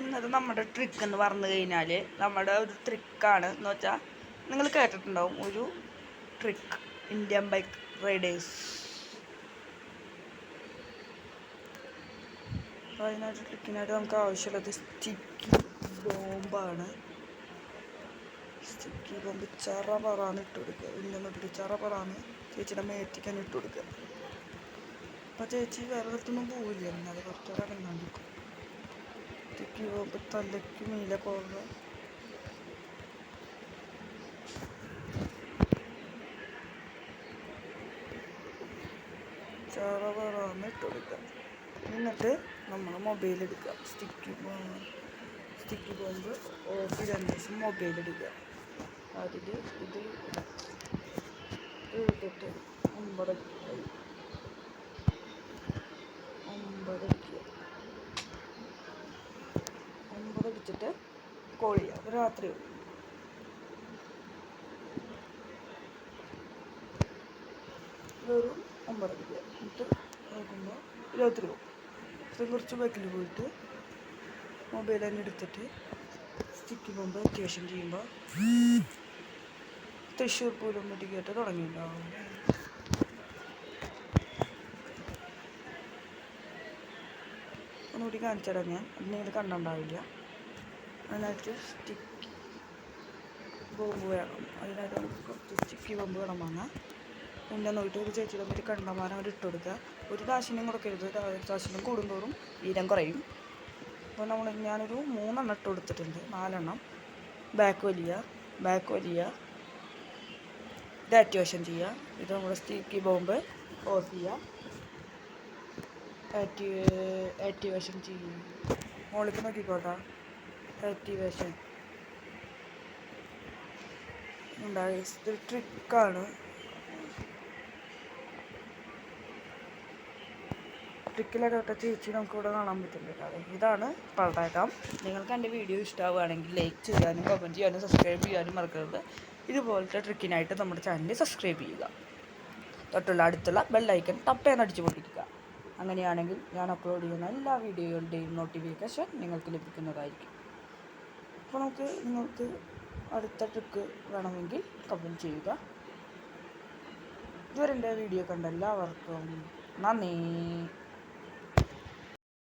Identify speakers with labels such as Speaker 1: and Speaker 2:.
Speaker 1: ഇന്നത്തെ നമ്മുടെ ട്രിക്ക് എന്ന് പറഞ്ഞു കഴിഞ്ഞാൽ നമ്മുടെ ഒരു ട്രിക്കാണ് എന്ന് വെച്ചാൽ നിങ്ങൾ കേട്ടിട്ടുണ്ടാവും ഒരു ട്രിക്ക് ഇന്ത്യൻ ബൈക്ക് റൈഡേഴ്സ്. അപ്പോൾ അതിനായിട്ട് ട്രിക്കിനായിട്ട് നമുക്ക് ആവശ്യമുള്ളത് സ്റ്റിക്കി ബോംബാണ്. സ്റ്റിക്കി ബോംബ് ചറ പറന്ന് ഇട്ട് കൊടുക്കുക. ഇന്ത്യൻ ബൈക്കിൽ ചറ പറന്ന് ചേച്ചിയുടെ മേറ്റിക്കാൻ ഇട്ട് കൊടുക്കുക. അപ്പോൾ ചേച്ചി വേറെ സ്ഥലത്തൊന്നും പോവില്ല, അത് കുറച്ചൊരു അടങ്ങാണ്ടിരിക്കും. സ്റ്റിക്കി ബോംബ് തലയ്ക്ക് മീലെ പോകുക. ചറ പറന്ന് ഇട്ട് കൊടുക്കുക. എന്നിട്ട് നമ്മൾ മൊബൈൽ എടുക്കുക. സ്റ്റിക്കി ബോംബ് ഓഫ് ചെയ്തതിന് ശേഷം മൊബൈൽ എടുക്കുക. അതിൽ ഇത് എടുത്തിട്ട് 9 അടിച്ചിട്ട് കോൾ ചെയ്യുക. അപ്പോൾ രാത്രി വെറും 9 അടിക്കുക. എന്നിട്ട് നോക്കുമ്പോൾ രാത്രി പോകും. ഇത്രയും കുറച്ച് ബാക്കിൽ പോയിട്ട് മൊബൈൽ തന്നെ എടുത്തിട്ട് സ്റ്റിക്കി ബോംബ് അത്യാവശ്യം ചെയ്യുമ്പോൾ തൃശ്ശൂർ പൂരം വെടിക്കേട്ട് തുടങ്ങിയിട്ടുണ്ടാവും. ഒന്നുകൂടി കാണിച്ചിടാം ഞാൻ, അതിനേത് കണ്ടുണ്ടാവില്ല. അതിനായിട്ട് സ്റ്റിക്കി ബോംബ് വേണം. അതിനായിട്ട് നമുക്ക് കുറച്ച് സ്റ്റിക്കി ബോംബ് വേണം വാങ്ങാം. പിന്നെ നോക്കിയിട്ട് ഒരു ചേച്ചിയുടെ പേര് കണ്ടമാനം അവർ ഇട്ട് കൊടുക്കുക. ഒരു ദാശിന്യം കൊടുക്കരുത്, ദാശിന്യം കൂടുന്തോറും വീരം കുറയും. അപ്പോൾ ഞാനൊരു 3 എണ്ണം ഇട്ട് കൊടുത്തിട്ടുണ്ട്. 4 എണ്ണം ബാക്ക് വലിയ ഇത് ആക്ടിവേഷൻ ചെയ്യുക. ഇത് നമ്മുടെ സ്റ്റിക്കി ബോംബ് ഓഫ് ചെയ്യുക. ആക്ടിവേഷൻ ചെയ്യും. മോളിലേക്ക് നോക്കിക്കോട്ടെ. ആക്ടിവേഷൻ ഉണ്ടായി. ഇതൊരു ട്രിക്കാണ്. ട്രിക്കിലൊക്കെ ചേച്ചി നമുക്കിവിടെ കാണാൻ പറ്റുന്നുണ്ട്. അതെ, ഇതാണ് പറഞ്ഞേക്കാം. നിങ്ങൾക്ക് എൻ്റെ വീഡിയോ ഇഷ്ടമാവുകയാണെങ്കിൽ ലൈക്ക് ചെയ്യാനും കമൻറ്റ് ചെയ്യാനും സബ്സ്ക്രൈബ് ചെയ്യാനും മറക്കരുത്. ഇതുപോലത്തെ ട്രിക്കിനായിട്ട് നമ്മുടെ ചാനൽ സബ്സ്ക്രൈബ് ചെയ്യുക. തൊട്ടുള്ള അടുത്തുള്ള ബെല്ലൈക്കൺ ടപ്പേന്ന് അടിച്ചു പൊട്ടിക്കുക. അങ്ങനെയാണെങ്കിൽ ഞാൻ അപ്ലോഡ് ചെയ്യുന്ന എല്ലാ വീഡിയോകളുടെയും നോട്ടിഫിക്കേഷൻ നിങ്ങൾക്ക് ലഭിക്കുന്നതായിരിക്കും. അപ്പോൾ നിങ്ങൾക്ക് അടുത്ത ട്രിക്ക് വേണമെങ്കിൽ കമൻറ്റ് ചെയ്യുക. ഇതുവരെ എൻ്റെ വീഡിയോ കണ്ട എല്ലാവർക്കും നന്ദി.